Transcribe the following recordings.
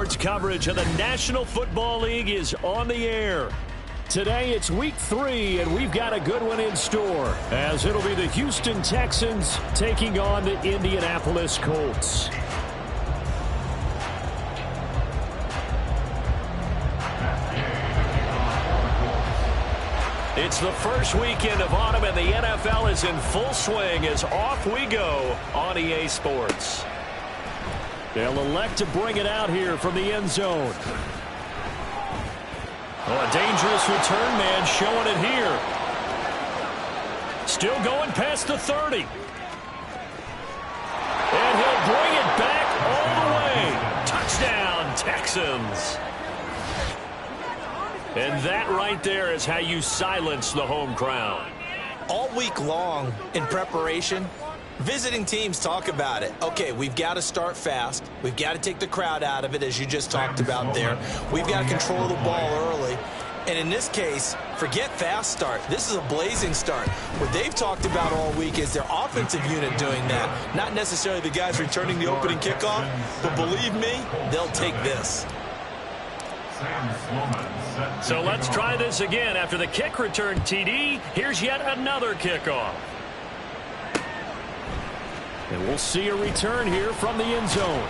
Sports coverage of the National Football League is on the air. Today it's week 3, and we've got a good one in store, as it'll be the Houston Texans taking on the Indianapolis Colts. It's the first weekend of autumn, and the NFL is in full swing as off we go on EA Sports. They'll elect to bring it out here from the end zone. Oh, a dangerous return man showing it here. Still going past the 30. And he'll bring it back all the way. Touchdown, Texans. And that right there is how you silence the home crowd. All week long in preparation, visiting teams talk about it. Okay, we've got to start fast. We've got to take the crowd out of it, as you just talked about there. We've got to control the ball early. And in this case, forget fast start. This is a blazing start. What they've talked about all week is their offensive unit doing that. Not necessarily the guys returning the opening kickoff, but believe me, they'll take this. So let's try this again. After the kick return TD, here's yet another kickoff. And we'll see a return here from the end zone.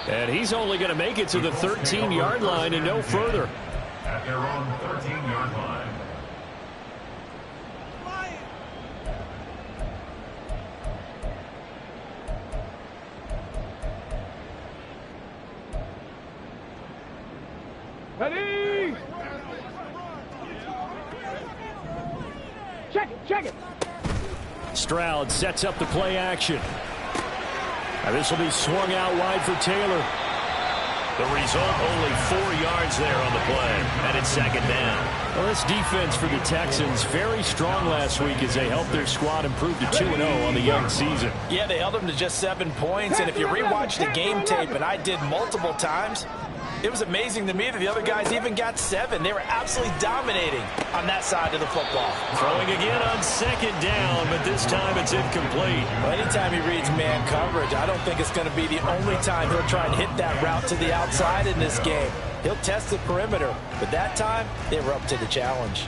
And he's only going to make it to the 13-yard line and no further. At their own 13-yard line. Ready? Check it. Stroud sets up the play action. Now this will be swung out wide for Taylor. The result, only 4 yards there on the play, and it's second down. Well, this defense for the Texans, very strong last week as they helped their squad improve to 2-0 on the young season. Yeah, they held them to just 7 points, and if you rewatch the game tape, and I did multiple times, it was amazing to me that the other guys even got 7. They were absolutely dominating on that side of the football. Throwing again on second down, but this time it's incomplete. Well, anytime he reads man coverage, I don't think it's going to be the only time he'll try and hit that route to the outside in this game. He'll test the perimeter, but that time they were up to the challenge.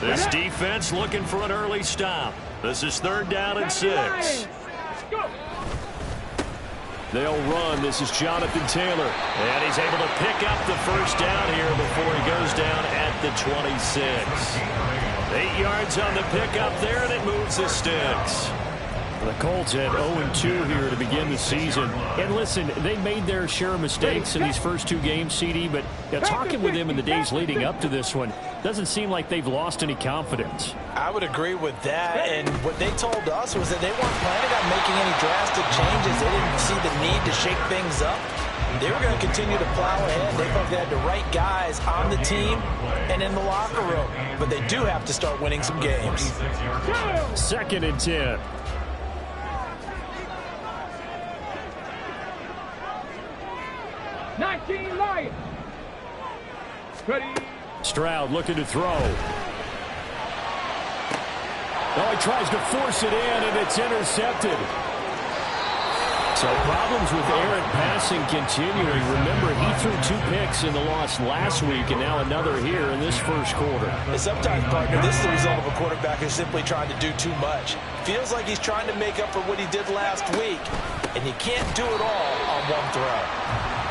This defense looking for an early stop. This is 3rd down and 6. They'll run. This is Jonathan Taylor. And he's able to pick up the first down here before he goes down at the 26. 8 yards on the pickup there, and it moves the sticks. The Colts had 0-2 here to begin the season. And listen, they made their share of mistakes in these first 2 games, CD, but talking with them in the days leading up to this one, doesn't seem like they've lost any confidence. I would agree with that, and what they told us was that they weren't planning on making any drastic changes. They didn't see the need to shake things up. They were going to continue to plow ahead. They felt they had the right guys on the team and in the locker room, but they do have to start winning some games. 2nd and 10. Ready? Stroud looking to throw. Oh, he tries to force it in, and it's intercepted. So problems with errant passing continuing. Remember, he threw 2 picks in the loss last week, and now another here in this first quarter. And sometimes, partner, this is the result of a quarterback who's simply trying to do too much. Feels like he's trying to make up for what he did last week, and you can't do it all on one throw.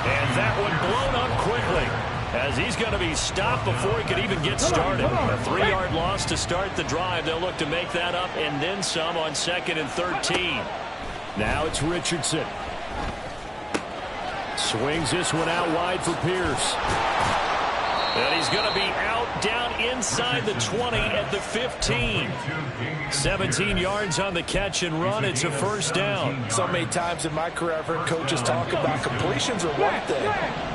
And that one blown up quickly, as he's going to be stopped before he could even get started. A 3-yard loss to start the drive. They'll look to make that up and then some on 2nd and 13. Now it's Richardson. Swings this one out wide for Pierce. And he's going to be out down inside the 20 at the 15. 17 yards on the catch and run. It's a first down. So many times in my career I've heard coaches talk about completions are one thing.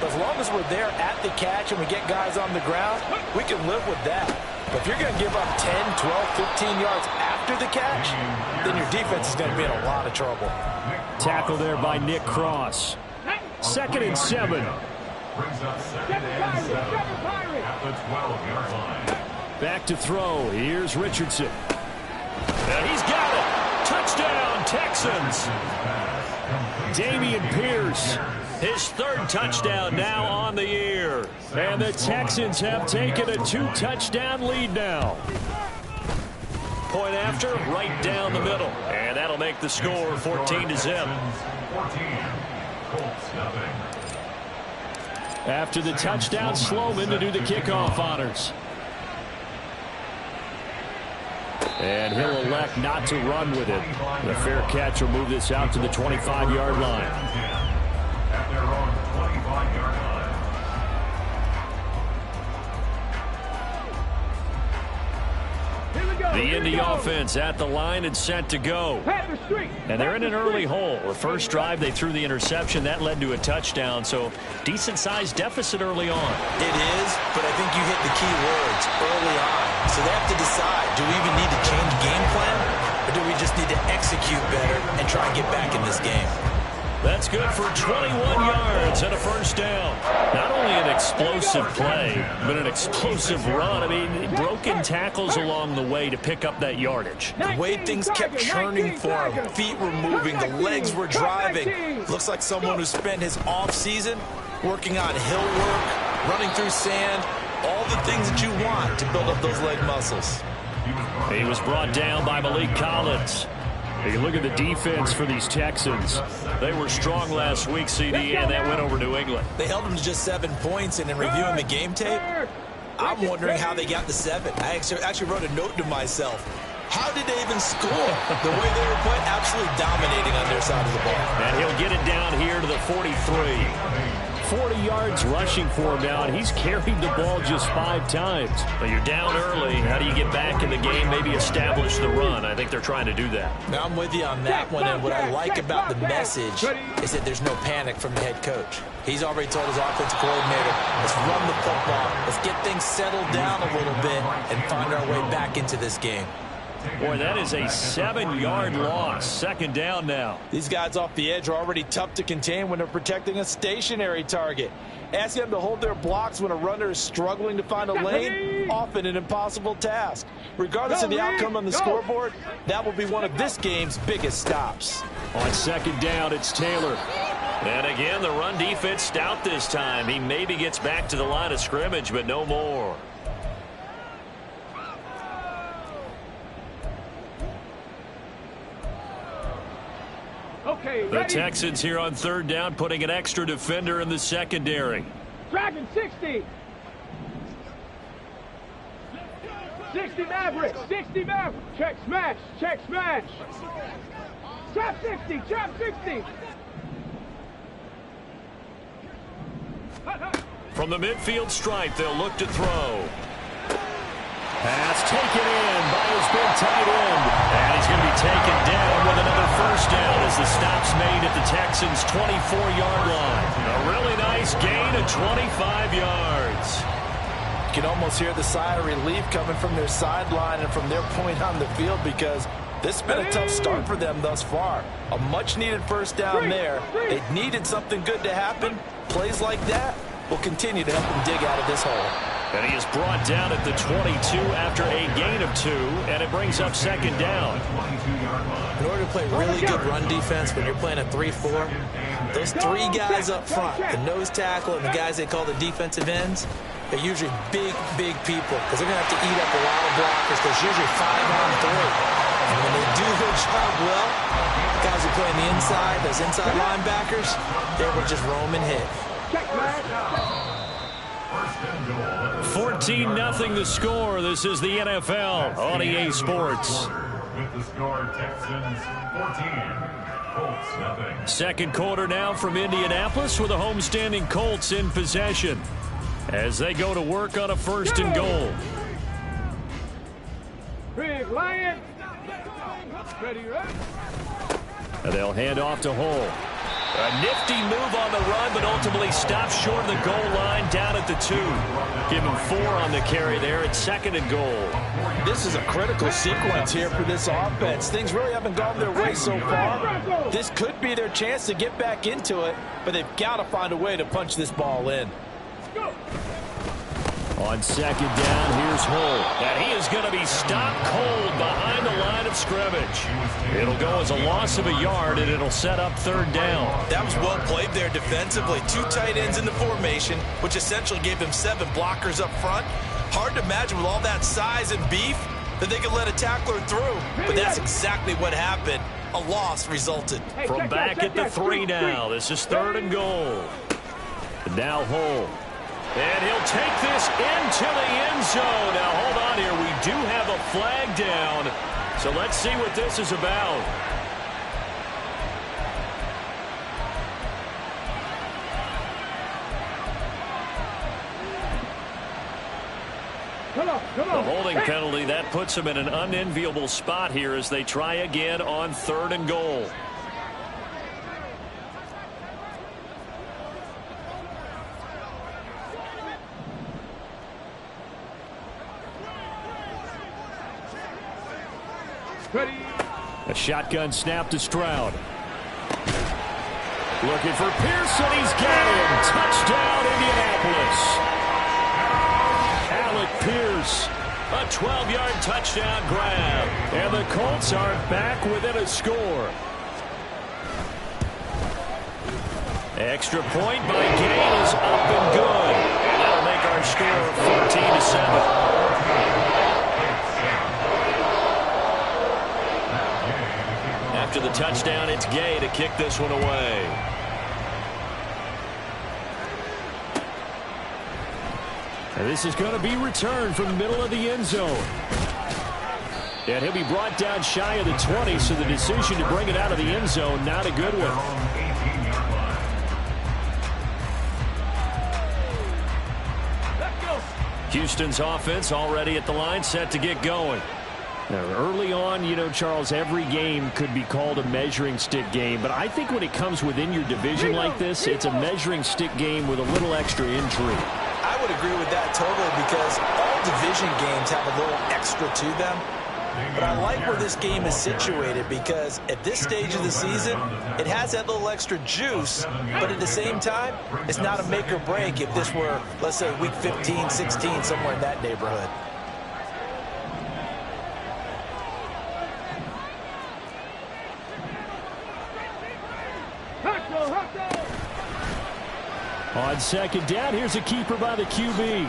But as long as we're there at the catch and we get guys on the ground, we can live with that. But if you're going to give up 10, 12, 15 yards after the catch, then your defense is going to be in a lot of trouble. Tackle there by Nick Cross. 2nd and 7. Brings up 2nd and 7 at the 12-yard line. Back to throw. Here's Richardson. And he's got it. Touchdown, Texans. Dameon Pierce. His third touchdown now on the year. And the Texans have taken a 2-touchdown lead now. Point after, right down the middle. And that'll make the score 14-0. After the touchdown, Sloman to do the kickoff honors. And he'll elect not to run with it. The fair catch will move this out to the 25-yard line. At their own 25-yard line. The Indy offense at the line and set to go. And they're in an early hole. The first drive, they threw the interception. That led to a touchdown, so decent-sized deficit early on. It is, but I think you hit the key words early on. So they have to decide, do we even need to change game plan, or do we just need to execute better and try and get back in this game? That's good for 21 yards and a first down. Not only an explosive play, but an explosive run. I mean, broken tackles along the way to pick up that yardage. The way things kept churning for him, feet were moving, the legs were driving. Looks like someone who spent his off-season working on hill work, running through sand, all the things that you want to build up those leg muscles. He was brought down by Malik Collins. You look at the defense for these Texans. They were strong last week, CD, and that went over New England. They held them to just 7 points, and in reviewing the game tape, I'm wondering how they got the 7. I actually wrote a note to myself. How did they even score? The way they were playing, absolutely dominating on their side of the ball. And he'll get it down here to the 43. 40 yards rushing for him now, and he's carried the ball just 5 times. But you're down early. How do you get back in the game, maybe establish the run? I think they're trying to do that. Now I'm with you on that one, and what I like about the message is that there's no panic from the head coach. He's already told his offensive coordinator, let's run the football, let's get things settled down a little bit and find our way back into this game. Boy, that is a 7-yard loss. Second down now. These guys off the edge are already tough to contain when they're protecting a stationary target. Asking them to hold their blocks when a runner is struggling to find a lane, often an impossible task. Regardless of the outcome on the scoreboard, that will be one of this game's biggest stops. On second down, it's Taylor. And again, the run defense stout this time. He maybe gets back to the line of scrimmage, but no more. Okay, the Texans here on third down, putting an extra defender in the secondary. Dragon 60. 60 Maverick. 60 Maverick. Check smash. Check smash. Trap 60. Trap 60. From the midfield stripe, they'll look to throw. Pass taken in by his big tight end. And he's going to be taken down with another first down as the stop's made at the Texans' 24-yard line. A really nice gain of 25 yards. You can almost hear the sigh of relief coming from their sideline and from their point on the field because this has been a tough start for them thus far. A much-needed first down there. They needed something good to happen. Plays like that will continue to help them dig out of this hole. And he is brought down at the 22 after a gain of 2, and it brings up second down. In order to play really good run defense when you're playing a 3-4, those 3 guys up front, the nose tackle and the guys they call the defensive ends, they're usually big, big people because they're going to have to eat up a lot of blockers. There's usually 5 on 3. And when they do their job well, the guys who play on the inside, those inside linebackers, they will just roam and hit. 14-0 the score. This is the NFL on EA Sports. With the score, Texans 14, Colts 0. Second quarter now from Indianapolis with the homestanding Colts in possession as they go to work on a first and goal. Big Lion. Ready, right? And they'll hand off to Hull. A nifty move on the run, but ultimately stopped short of the goal line down at the 2. Give him 4 on the carry there at second and goal. This is a critical sequence here for this offense. Things really haven't gone their way so far. This could be their chance to get back into it, but they've got to find a way to punch this ball in. On second down, here's Hull. And he is going to be stopped cold behind the line of scrimmage. It'll go as a loss of a yard, and it'll set up third down. That was well played there defensively. 2 tight ends in the formation, which essentially gave them 7 blockers up front. Hard to imagine with all that size and beef that they could let a tackler through. But that's exactly what happened. A loss resulted. From back at the 3 now. This is third and goal. And now Hull. And he'll take this into the end zone. Now, hold on here. We do have a flag down. So let's see what this is about. The holding penalty, that puts them in an unenviable spot here as they try again on third and goal. A shotgun snap to Stroud. Looking for Pearson. He's got him. Touchdown, Indianapolis. Alec Pierce. A 12-yard touchdown grab. And the Colts are back within a score. Extra point by Gay is up and good. And that'll make our score 14-7. After the touchdown, it's Gay to kick this one away. And this is going to be returned from the middle of the end zone. And he'll be brought down shy of the 20, so the decision to bring it out of the end zone, not a good one. Houston's offense already at the line, set to get going. Now, early on, you know, Charles, every game could be called a measuring stick game. But I think when it comes within your division like this, it's a measuring stick game with a little extra intrigue. I would agree with that totally because all division games have a little extra to them. But I like where this game is situated because at this stage of the season, it has that little extra juice. But at the same time, it's not a make or break if this were, let's say, week 15, 16, somewhere in that neighborhood. On second down, here's a keeper by the QB.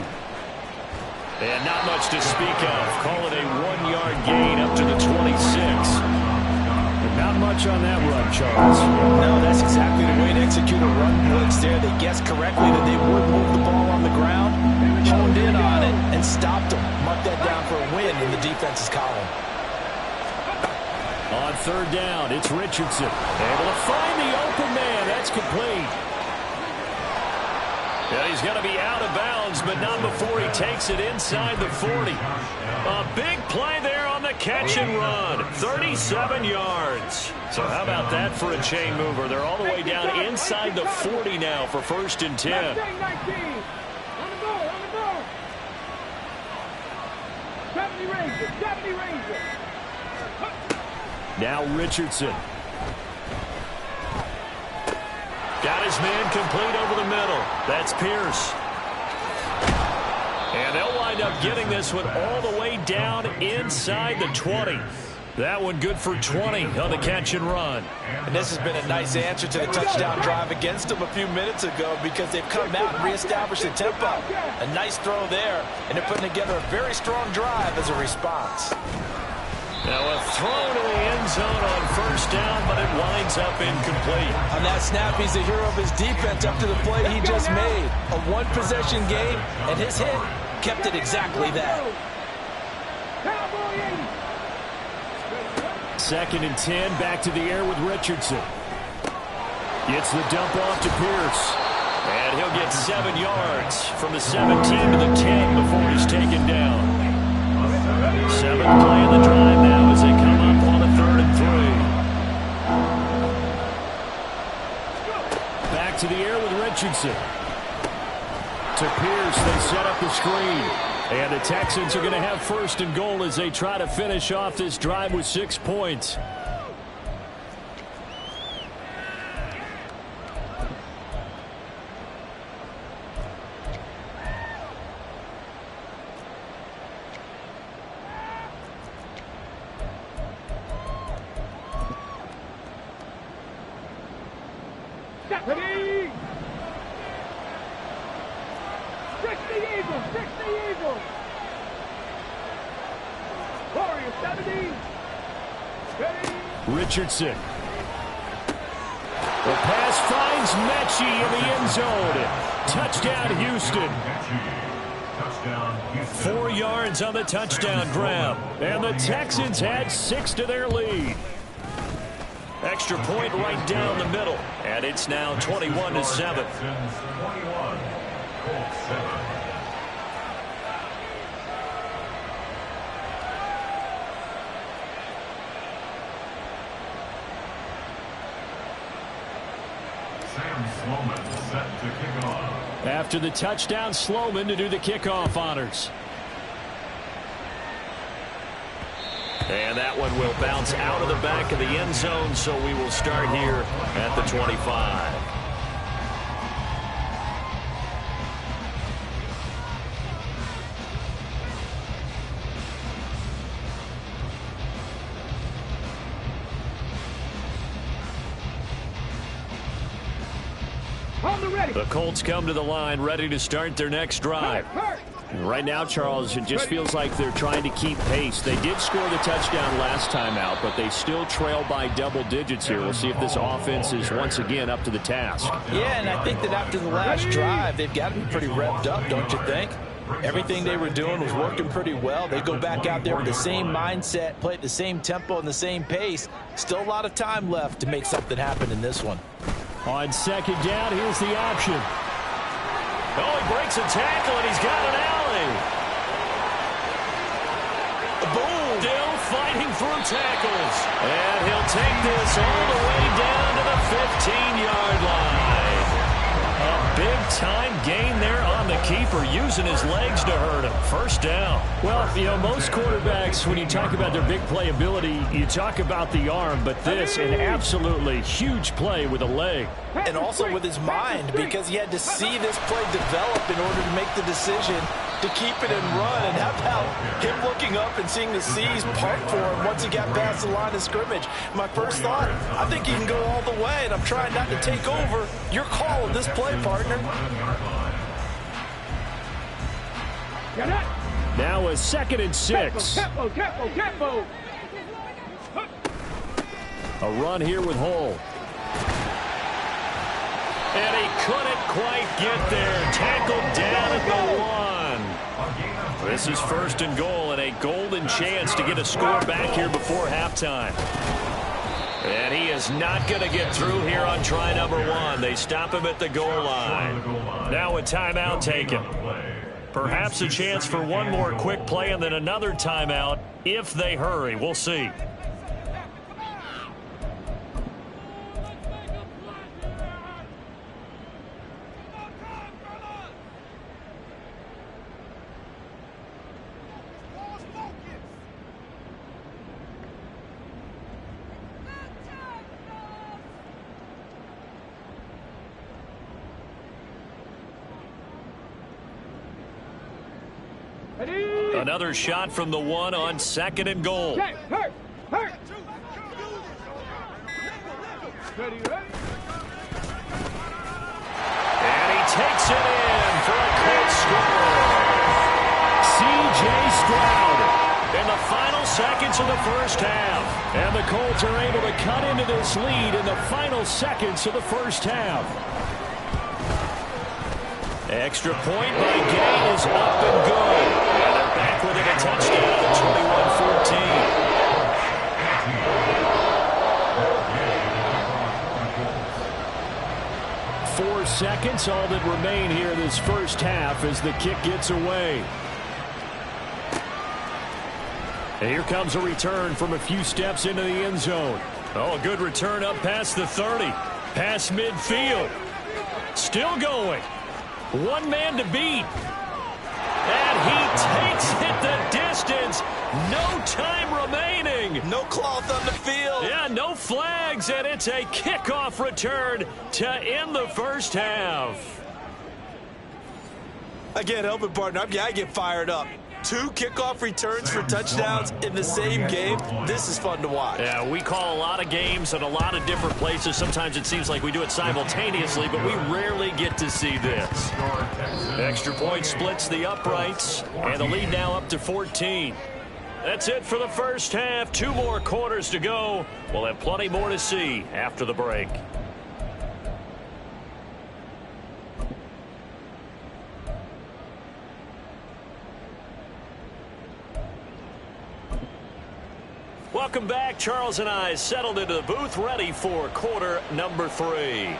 And not much to speak of. Call it a 1-yard gain up to the 26. But not much on that run, Charles. No, that's exactly the way to execute a run blitz there. They guessed correctly that they would move the ball on the ground, honed in on it, and stopped them. Mark that down for a win in the defense's column. On third down, it's Richardson. Able to find the open man. That's complete. Yeah, he's going to be out of bounds, but not before he takes it inside the 40. A big play there on the catch and run. 37 yards. So how about that for a chain mover? They're all the way down inside the 40 now for 1st and 10. Now Richardson. Got his man complete over the middle. That's Pierce. And they'll wind up getting this one all the way down inside the 20. That one good for 20 on the catch and run. And this has been a nice answer to the touchdown drive against them a few minutes ago because they've come out and reestablished the tempo. A nice throw there, and they're putting together a very strong drive as a response. Now a throw to the end zone on 1st down, but it winds up incomplete. On that snap, he's the hero of his defense up to the play he just made. A one-possession game, and his hit kept it exactly that. 2nd and 10, back to the air with Richardson. Gets the dump off to Pierce. And he'll get 7 yards from the 17 to the 10 before he's taken down. 7th play of the drive now as they come up on a 3rd and 3. Back to the air with Richardson. To Pierce, they set up the screen. And the Texans are going to have 1st and goal as they try to finish off this drive with 6 points. Ready? 60 Eagles, 60 Eagles. Warriors 70. Ready? Richardson. The pass finds Mechie in the end zone. Touchdown, Houston. 4 yards on the touchdown grab. And the Texans add 6 to their lead. Extra point right down the middle. And it's now 21-7. Set to kick off. After the touchdown, Sloman to do the kickoff honors. And that one will bounce out of the back of the end zone, so we will start here at the 25. The Colts come to the line ready to start their next drive. Right now, Charles, it just feels like they're trying to keep pace. They did score the touchdown last time out, but they still trail by double digits here. We'll see if this offense is once again up to the task. Yeah, and I think that after the last drive, they've got to be pretty revved up, don't you think? Everything they were doing was working pretty well. They go back out there with the same mindset, play at the same tempo and the same pace. Still a lot of time left to make something happen in this one. On second down, here's the option. Oh, he breaks a tackle, and he's got an alley. Boom! Still fighting through tackles. And he'll take this all the way down to the 15-yard line. A big-time gain there on the keeper, using his legs to hurt him. First down. Well, you know, most quarterbacks, when you talk about their big playability, you talk about the arm, but this, an absolutely huge play with a leg. And also with his mind, because he had to see this play develop in order to make the decision to keep it and run. And how about him looking up and seeing the C's part for him once he got past the line of scrimmage? My first thought, I think he can go all the way, and I'm trying not to take over. Your call on this play, partner. Now a 2nd and 6. Tempo. A run here with Hull. And he couldn't quite get there. Tackled down at the 1. This is 1st and goal, and a golden chance to get a score back here before halftime. And he is not going to get through here on try number 1. They stop him at the goal line. Now a timeout taken. Perhaps a chance for one more quick play and then another timeout if they hurry. We'll see. Another shot from the 1 on 2nd and goal. Hurt. And he takes it in for a quick score. C.J. Stroud in the final seconds of the first half. And the Colts are able to cut into this lead in the final seconds of the first half. Extra point by Gay is up and good. And they're back with it, a touchdown, 21-14. 4 seconds, all that remain here this first half as the kick gets away. And here comes a return from a few steps into the end zone. Oh, a good return up past the 30. Past midfield. Still going. One man to beat. And he takes it the distance. No time remaining. No cloth on the field. Yeah, no flags, and it's a kickoff return to end the first half. I can't help it, partner. I get fired up. 2 kickoff returns for touchdowns in the same game. This is fun to watch. Yeah, we call a lot of games in a lot of different places. Sometimes it seems like we do it simultaneously, but we rarely get to see this. Extra point splits the uprights, and the lead now up to 14. That's it for the first half. 2 more quarters to go. We'll have plenty more to see after the break. Welcome back. Charles and I settled into the booth, ready for quarter number 3. Sam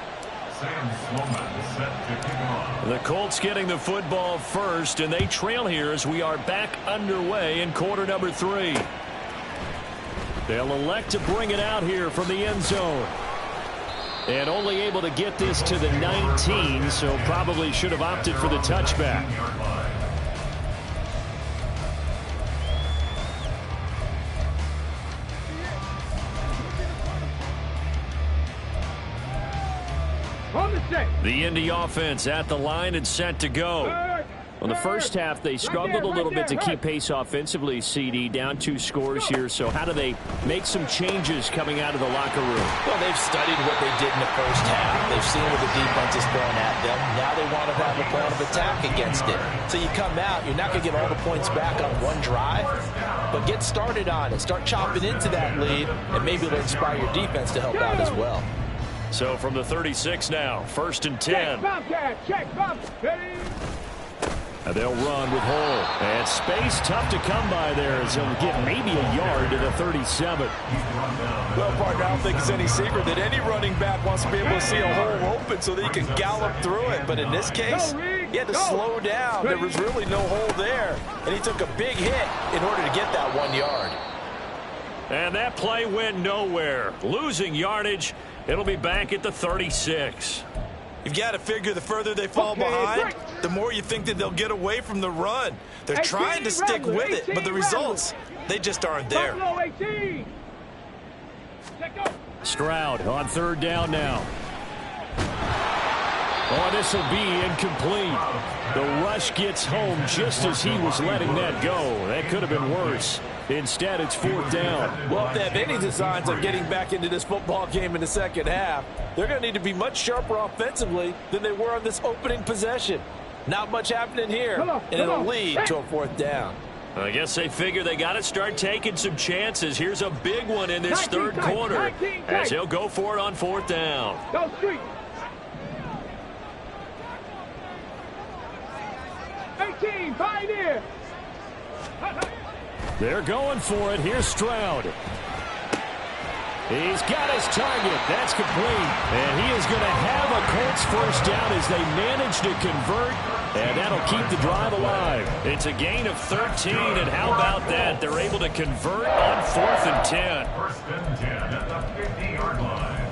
Sloman set to kick off. The Colts getting the football first, and they trail here as we are back underway in quarter number 3. They'll elect to bring it out here from the end zone. And only able to get this to the 19, so probably should have opted for the touchback. The Indy offense at the line and set to go. Well, the first half, they struggled a little bit to keep pace offensively, CD, down 2 scores here. So how do they make some changes coming out of the locker room? Well, they've studied what they did in the first half. They've seen what the defense is throwing at them. Now they want to have a plan of attack against it. So you come out, you're not going to get all the points back on one drive, but get started on it. Start chopping into that lead, and maybe it'll inspire your defense to help out as well. So from the 36 now, 1st and 10. Check, bump, ready. And they'll run with Hole. And space tough to come by there as he'll get maybe a yard to the 37. Well, partner, I don't think it's any secret that any running back wants to be able to see a hole open so that he can gallop through it. But in this case, he had to slow down. There was really no hole there. And he took a big hit in order to get that 1 yard. And that play went nowhere. Losing yardage. It'll be back at the 36. You've got to figure the further they fall behind, the more you think that they'll get away from the run. They're trying to stick with it, but the results, they just aren't there. Stroud on 3rd down now. Oh, this will be incomplete. The rush gets home just as he was letting that go. That could have been worse. Instead, it's 4th down. Well, if they have any designs on getting back into this football game in the second half, they're going to need to be much sharper offensively than they were on this opening possession. Not much happening here, and it'll lead to a 4th down. I guess they figure they got to start taking some chances. Here's a big one in this 3rd quarter as he'll go for it on 4th down. Go street. 18, Pioneer. They're going for it. Here's Stroud. He's got his target. That's complete. And he is going to have a Colts 1st down as they manage to convert. And that'll keep the drive alive. It's a gain of 13. And how about that? They're able to convert on 4th and 10. 1st and 10 at the 50-yard line.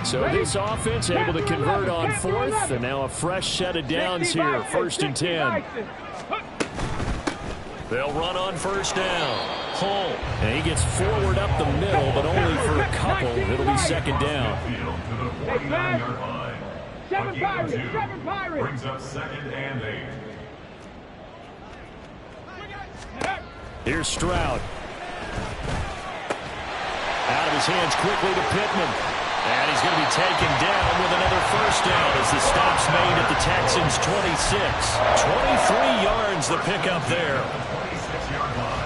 So this offense able to convert on 4th, and now a fresh set of downs here, 1st and 10. They'll run on 1st down. Hull, and he gets forward up the middle, but only for a couple. It'll be 2nd down. Seven Pirates. Brings up 2nd and 8. Here's Stroud. Out of his hands quickly to Pittman. And he's going to be taken down with another 1st down as the stop's made at the Texans' 26. 23 yards the pickup there.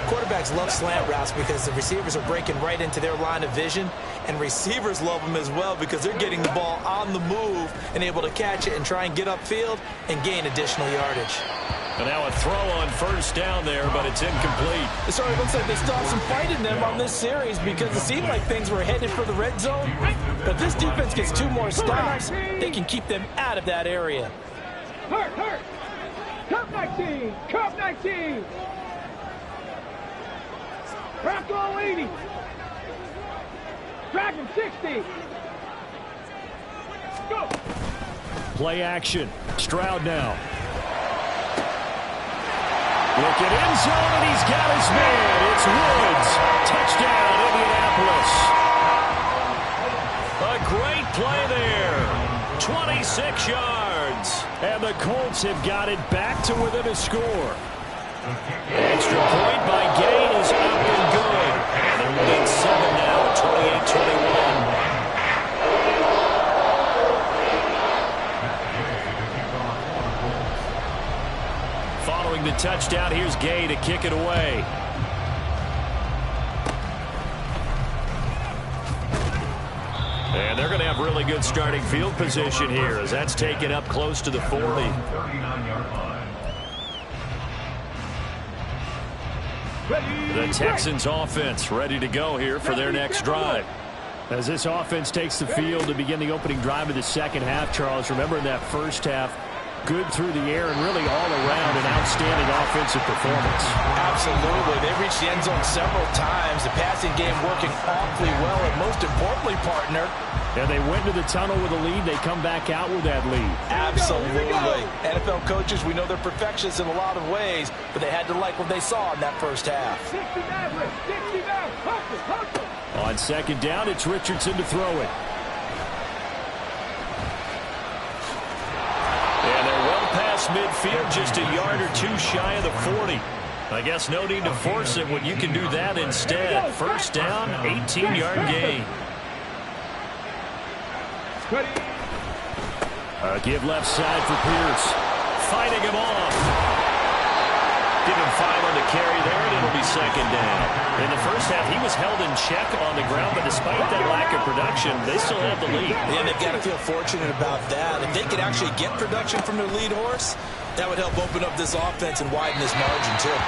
Quarterbacks love slant routes because the receivers are breaking right into their line of vision, and receivers love them as well because they're getting the ball on the move and able to catch it and try and get upfield and gain additional yardage. And now a throw on 1st down there, but it's incomplete. Sorry, it looks like they stopped some fight in them on this series because it seemed like things were headed for the red zone. But if this defense gets 2 more stops, they can keep them out of that area. Hurt. Cup 19. Cup 19. Crackle 80. Dragon 60. Go. Play action. Stroud now. Look at end zone, and he's got his man. It's Woods. Touchdown, Indianapolis. A great play there. 26 yards. And the Colts have got it back to within a score. Extra point by Gay is up and good. And they're within 7 now, 28-21. Following the touchdown, here's Gay to kick it away. And they're going to have really good starting field position here as that's taken up close to the 40. 39-yard line. The Texans offense ready to go here for their next drive. As this offense takes the field to begin the opening drive of the second half, Charles, remember in that first half, good through the air and really all around an outstanding offensive performance. Absolutely. They reached the end zone several times. The passing game working awfully well, and most importantly, partner. And they went to the tunnel with a lead. They come back out with that lead. Absolutely. NFL coaches, we know they're perfectionists in a lot of ways, but they had to like what they saw in that first half. 60 Mavericks, 60 Mavericks, On second down, it's Richardson to throw it. And they're well past midfield, just a yard or two shy of the 40. I guess no need to force it when you can do that instead. First down, 18-yard gain. Give left side for Pierce. Fighting him off. Give him 5 on the carry there, and it'll be second down. In the first half, he was held in check on the ground, but despite that lack of production, they still have the lead. Yeah, they've got to feel fortunate about that. If they could actually get production from their lead horse, that would help open up this offense and widen this margin, too.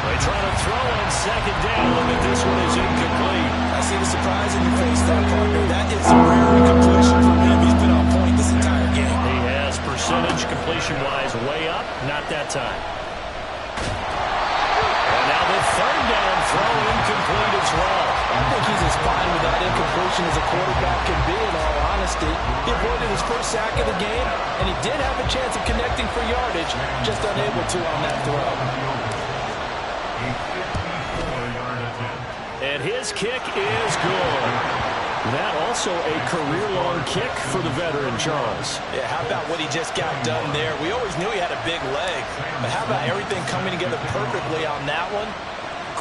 They try to throw on second down, but this one is incomplete. I see the surprise in your face there, partner. That is a rare incompletion from him. He's been on point this entire game. He has percentage completion-wise way up, not that time. And now the third down throw incomplete as well. I think he's as fine with that incompletion as a quarterback can be, in all honesty. He avoided his first sack of the game, and he did have a chance of connecting for yardage, just unable to on that throw. And his kick is good. That also a career-long kick for the veteran, Charles. Yeah, how about what he just got done there? We always knew he had a big leg, but how about everything coming together perfectly on that one?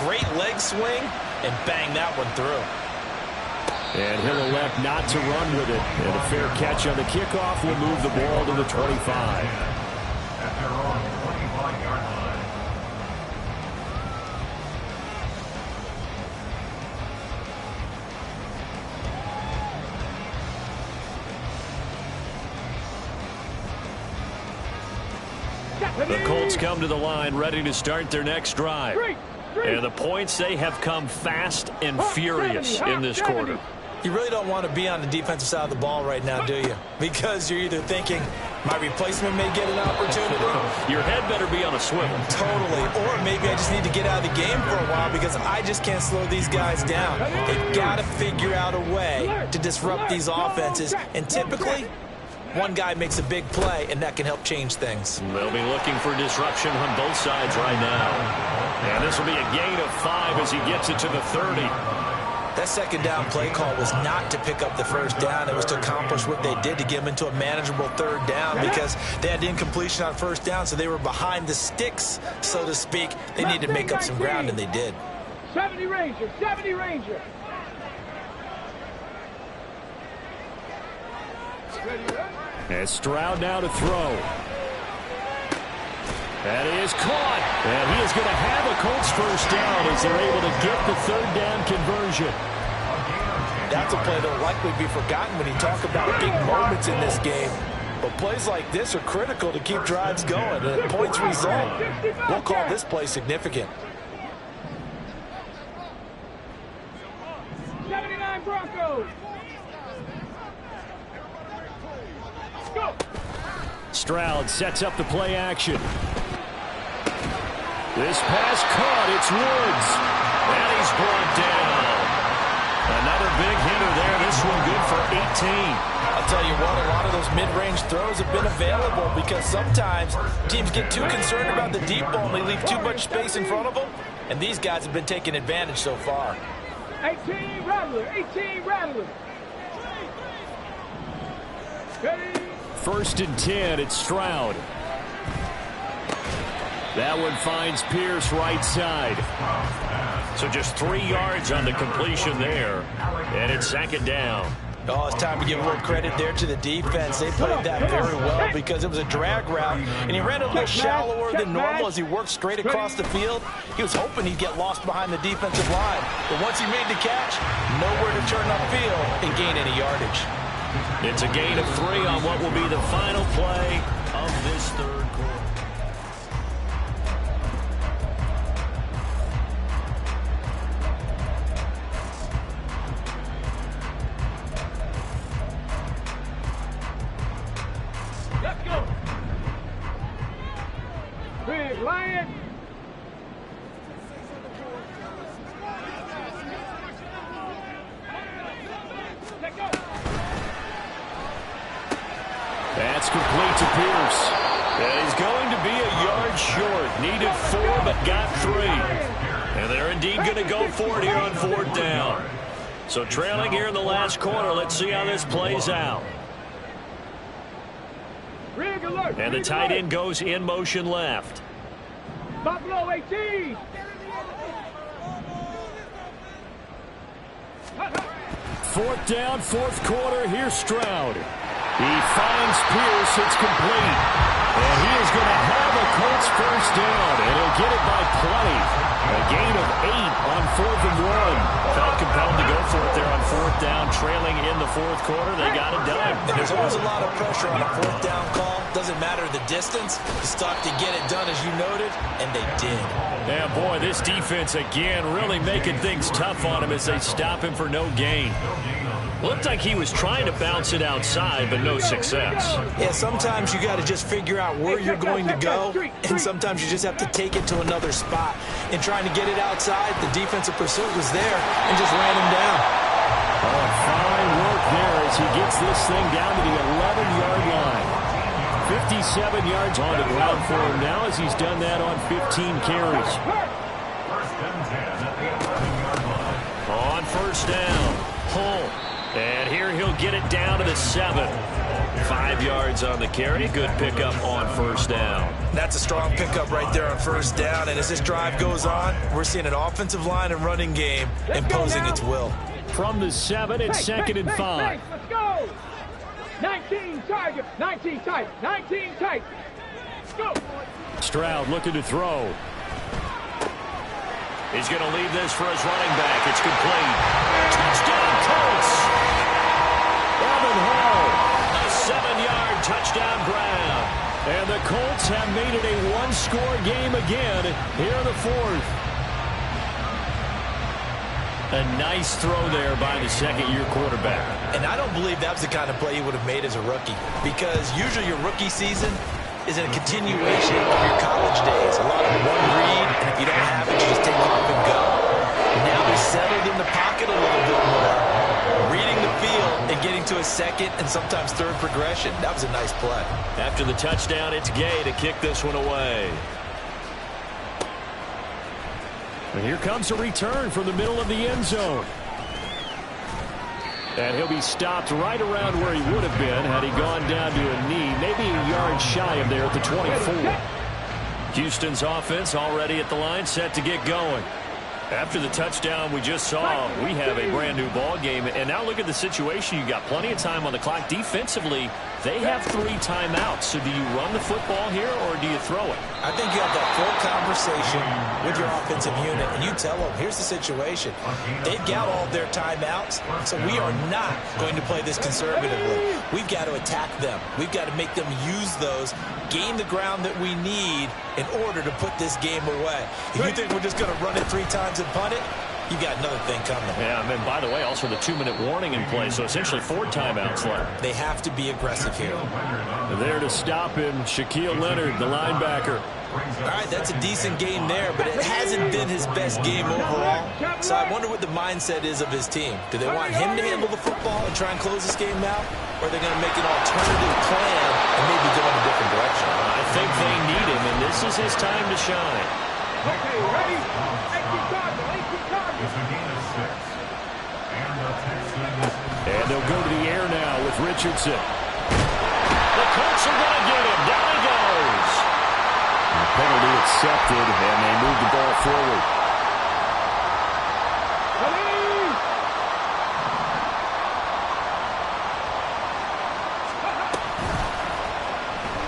Great leg swing, and bang that one through. And he'll elect not to run with it. And a fair catch on the kickoff will move the ball to the 25. At their own 25-yard line. The Colts come to the line ready to start their next drive. And the points, they have come fast and furious in this quarter. You really don't want to be on the defensive side of the ball right now, do you? Because you're either thinking, my replacement may get an opportunity. Your head better be on a swivel. Totally. Or maybe I just need to get out of the game for a while because I just can't slow these guys down. They've got to figure out a way to disrupt these offenses. And typically, one guy makes a big play, and that can help change things. They'll be looking for disruption on both sides right now. And this will be a gain of 5 as he gets it to the 30. That second down play call was not to pick up the first down. It was to accomplish what they did to get them into a manageable third down because they had incompletion on first down, so they were behind the sticks, so to speak. They needed to make up some ground, and they did. 70 Ranger, 70 Ranger. And Stroud now to throw. That is caught. And he is going to have a Colts first down as they're able to get the third down conversion. That's a play that will likely be forgotten when you talk about big moments in this game. But plays like this are critical to keep drives going. And points result. We'll call this play significant. 79 Broncos. Go. Stroud sets up the play action. This pass caught. It's Woods. And he's brought down. Another big hitter there. This one good for 18. I'll tell you what, a lot of those mid-range throws have been available because sometimes teams get too concerned about the deep ball and they leave too much space in front of them. And these guys have been taking advantage so far. 18 Rattler, 18 Rattler. Ready? 1st and 10. It's Stroud. That one finds Pierce right side. So just 3 yards on the completion there. And it's 2nd down. Oh, it's time to give a little credit there to the defense. They played that very well because it was a drag route, and he ran a little shallower than normal as he worked straight across the field. He was hoping he'd get lost behind the defensive line, but once he made the catch, nowhere to turn upfield and gain any yardage. It's a gain of 3 on what will be the final play of this 3rd quarter. Let's go. Big Lion. Let's go. That's complete to Pierce. And he's going to be a yard short. Needed 4, but got 3. And they're indeed going to go for it here on 4th down. So trailing here in the last quarter. Let's see how this plays out. And the tight end goes in motion left. Buffalo 18. 4th down, 4th quarter. Here's Stroud. He finds Pierce. It's complete. And he is going to have a Colts 1st down. And he'll get it by plenty. A gain of 8 on 4th and 1. Felt compelled to go for it there on 4th down. Trailing in the 4th quarter. They got it done. And there's always a lot of pressure on a 4th down call. Doesn't matter the distance. You stop to get it done as you noted, and they did. Yeah, boy, this defense again really making things tough on him as they stop him for no gain. Looked like he was trying to bounce it outside, but no success. Yeah, sometimes you got to just figure out where you're going to go, and sometimes you just have to take it to another spot. In trying to get it outside, the defensive pursuit was there and just ran him down. Oh, fine work there as he gets this thing down to the 11-yard line. 57 yards on the ground for him now as he's done that on 15 carries. 1st and 10 at the 11-yard line. On 1st down, Hull. And here he'll get it down to the 7. 5 yards on the carry. Good pickup on 1st down. That's a strong pickup right there on 1st down. And as this drive goes on, we're seeing an offensive line and running game imposing its will. From the 7, it's 2nd and 5. Let's go. 19 target. 19 tight. 19 tight. Go. Stroud looking to throw. He's going to leave this for his running back. It's complete. Touchdown, Colts. Evan Hall. A 7-yard touchdown grab. And the Colts have made it a 1-score game again here in the 4th. A nice throw there by the 2nd-year quarterback. And I don't believe that was the kind of play he would have made as a rookie, because usually your rookie season is a continuation of your college days. A lot of one read, and if you don't have it, you just take off and go. Now he's settled in the pocket a little bit more, reading the field and getting to a 2nd and sometimes 3rd progression. That was a nice play. After the touchdown, it's Gay to kick this one away. And here comes a return from the middle of the end zone. And he'll be stopped right around where he would have been had he gone down to a knee, maybe a yard shy of there at the 24. Houston's offense already at the line, set to get going. After the touchdown we just saw, we have a brand new ball game. And now look at the situation. You got plenty of time on the clock. Defensively, they have 3 timeouts. So do you run the football here or do you throw it? I think you have that full conversation with your offensive unit, and you tell them, here's the situation. They've got all their timeouts, so we are not going to play this conservatively. We've got to attack them. We've got to make them use those, gain the ground that we need in order to put this game away. If you think we're just going to run it 3 times and punt it, you got another thing coming. Yeah, and by the way, also the 2-minute warning in play, so essentially 4 timeouts left. They have to be aggressive here. There to stop him, Shaquille Leonard, the linebacker. All right, that's a decent game there, but it hasn't been his best game overall. So I wonder what the mindset is of his team. Do they want him to handle the football and try and close this game out? Or are they going to make an alternative plan and maybe go in a different direction? I think they need him, and this is his time to shine. Okay, ready? 18 target. 18 target. It's a gain of 6. And the Texans. And they'll go to the air now with Richardson. The Colts are going to get him. Down he goes. The penalty accepted, and they move the ball forward.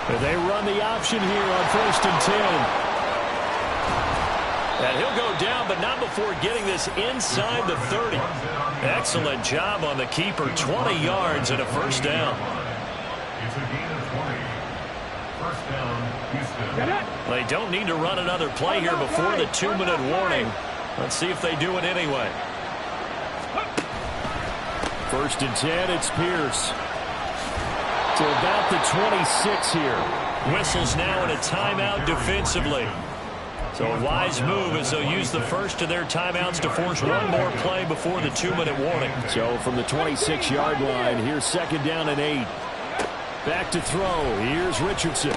And they run the option here on 1st and 10. And he'll go down, but not before getting this inside the 30. Excellent job on the keeper. 20 yards and a first down. It's a gain of 20. First down, Houston. They don't need to run another play here before the 2-minute warning. Let's see if they do it anyway. 1st and 10, it's Pierce. To about the 26 here. Whistles now in a timeout defensively. So a wise move as they'll use the first of their timeouts to force one more play before the 2-minute warning. So from the 26-yard line, here's 2nd down and 8. Back to throw. Here's Richardson.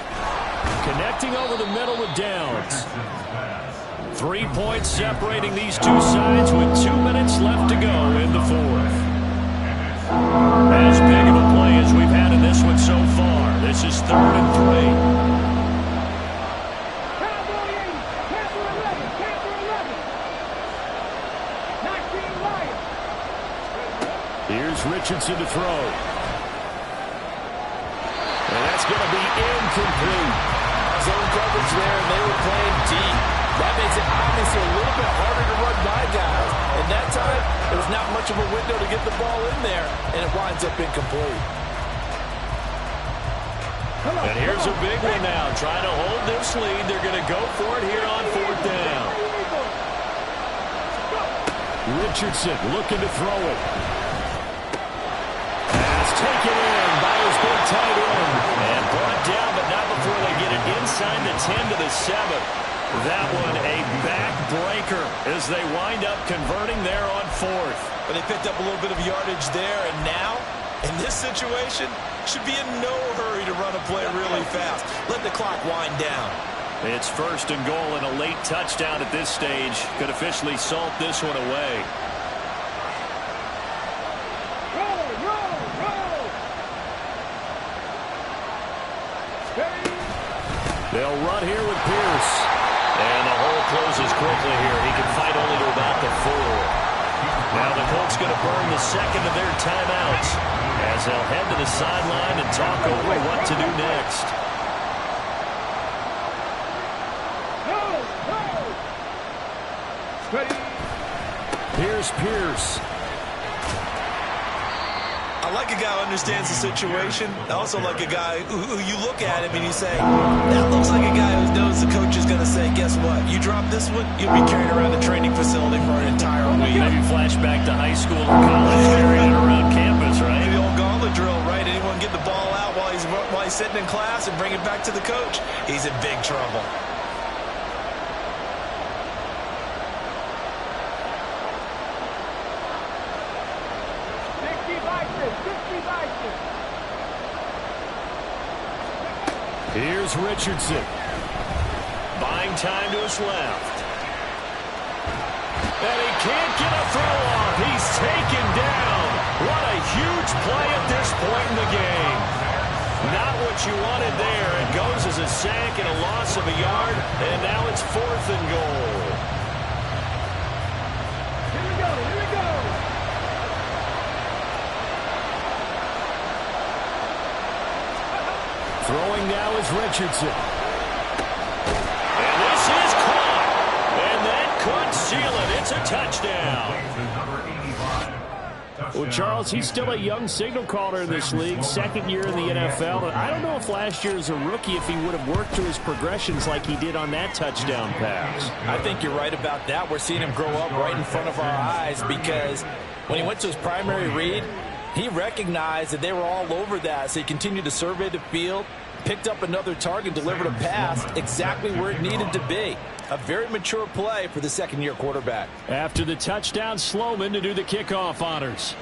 Connecting over the middle with Downs. 3 points separating these two sides with 2 minutes left to go in the 4th. As big of a play as we've had in this one so far. This is 3rd and 3. Here's Richardson to throw. And that's going to be incomplete. Zone coverage there, and they were playing deep. That makes it obviously a little bit harder to run by guys. And that time, there was not much of a window to get the ball in there, and it winds up incomplete. And here's a big one now. Trying to hold this lead. They're going to go for it here on 4th down. Richardson looking to throw it. Taken in by his big tight end. And brought down, but not before they get it inside the 10 to the 7. That one a backbreaker as they wind up converting there on 4th. But they picked up a little bit of yardage there, and now, in this situation, should be in no hurry to run a play really fast. Let the clock wind down. It's 1st and goal, and a late touchdown at this stage could officially salt this one away. They'll run here with Pierce. And the hole closes quickly here. He can fight only to about the 4. Now the Colts going to burn the second of their timeouts as they'll head to the sideline and talk over what to do next. Here's Pierce. I like a guy who understands the situation. I also like a guy who you look at him and you say, that looks like a guy who knows the coach is going to say, guess what? You drop this one, you'll be carrying around the training facility for an entire week. Maybe flashback to high school or college, carrying it around campus, right? The old gauntlet drill, right? Anyone get the ball out while he's sitting in class and bring it back to the coach? He's in big trouble. Here's Richardson. Buying time to his left. And he can't get a throw off. He's taken down. What a huge play at this point in the game. Not what you wanted there. It goes as a sack and a loss of a yard. And now it's 4th and goal. Here we go, here we go. Throwing now is Richardson. And this is caught. And that could seal it. It's a touchdown. Well, Charles, he's still a young signal caller in this league, 2nd year in the NFL. And I don't know if last year as a rookie if he would have worked through his progressions like he did on that touchdown pass. I think you're right about that. We're seeing him grow up right in front of our eyes because when he went to his primary read, he recognized that they were all over that, so he continued to survey the field, picked up another target, delivered a pass exactly where it needed to be. A very mature play for the 2nd-year quarterback. After the touchdown, Sloman to do the kickoff honors.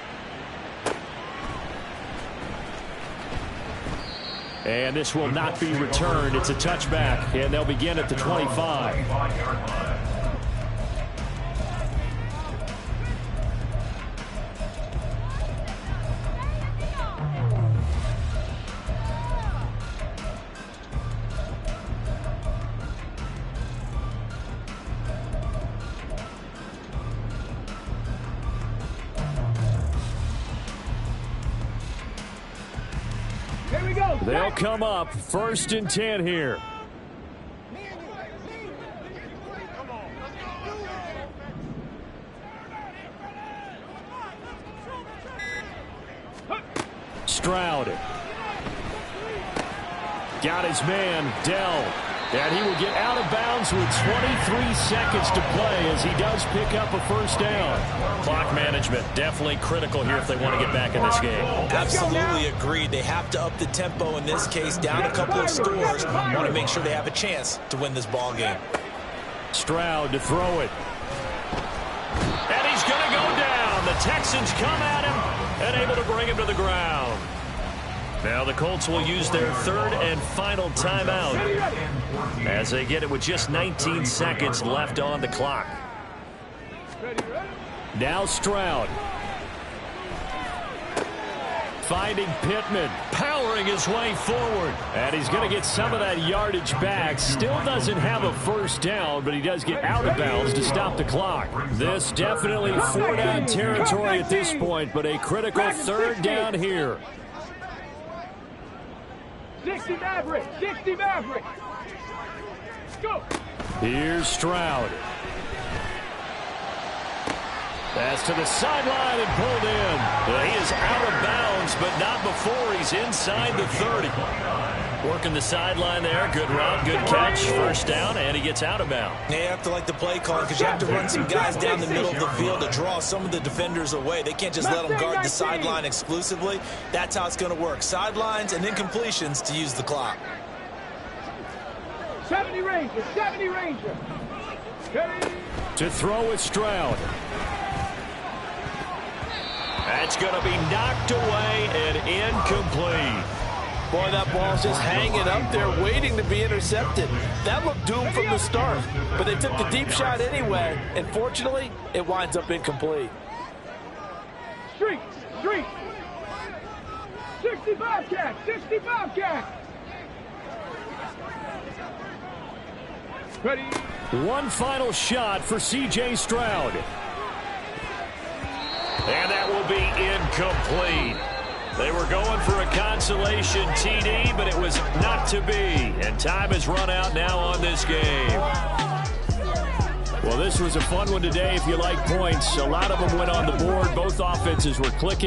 And this will not be returned. It's a touchback, and they'll begin at the 25. They'll come up 1st and 10 here. Stroud. Got his man, Dell. And he will get out of bounds with 23 seconds to play as he does pick up a 1st down. Clock management definitely critical here if they want to get back in this game. Absolutely agreed. They have to up the tempo in this case, down a couple of scores. Want to make sure they have a chance to win this ball game. Stroud to throw it. And he's going to go down. The Texans come at him and able to bring him to the ground. Now the Colts will use their 3rd and final timeout as they get it with just 19 seconds left on the clock. Now Stroud. Finding Pittman. Powering his way forward. And he's going to get some of that yardage back. Still doesn't have a 1st down, but he does get out of bounds to stop the clock. This definitely 4-down territory at this point, but a critical 3rd down here. 60 Maverick, 60 Maverick. Go. Here's Stroud. Pass to the sideline and pulled in. He is out of bounds, but not before he's inside the 30. Working the sideline there. Good route, good catch. 1st down, and he gets out of bounds. They have to like the play call because you have to run some guys down the middle of the field to draw some of the defenders away. They can't just let them guard the sideline exclusively. That's how it's going to work. Sidelines and incompletions to use the clock. 70 Ranger, 70 Ranger. To throw with Stroud. That's going to be knocked away and incomplete. Boy, that ball's just hanging up there, waiting to be intercepted. That looked doomed from the start, but they took the deep shot anyway, and fortunately, it winds up incomplete. Street, 65 cat, 65 cat. Ready. One final shot for C.J. Stroud. And that will be incomplete. They were going for a consolation TD, but it was not to be. And time has run out now on this game. Well, this was a fun one today if you like points. A lot of them went on the board. Both offenses were clicking.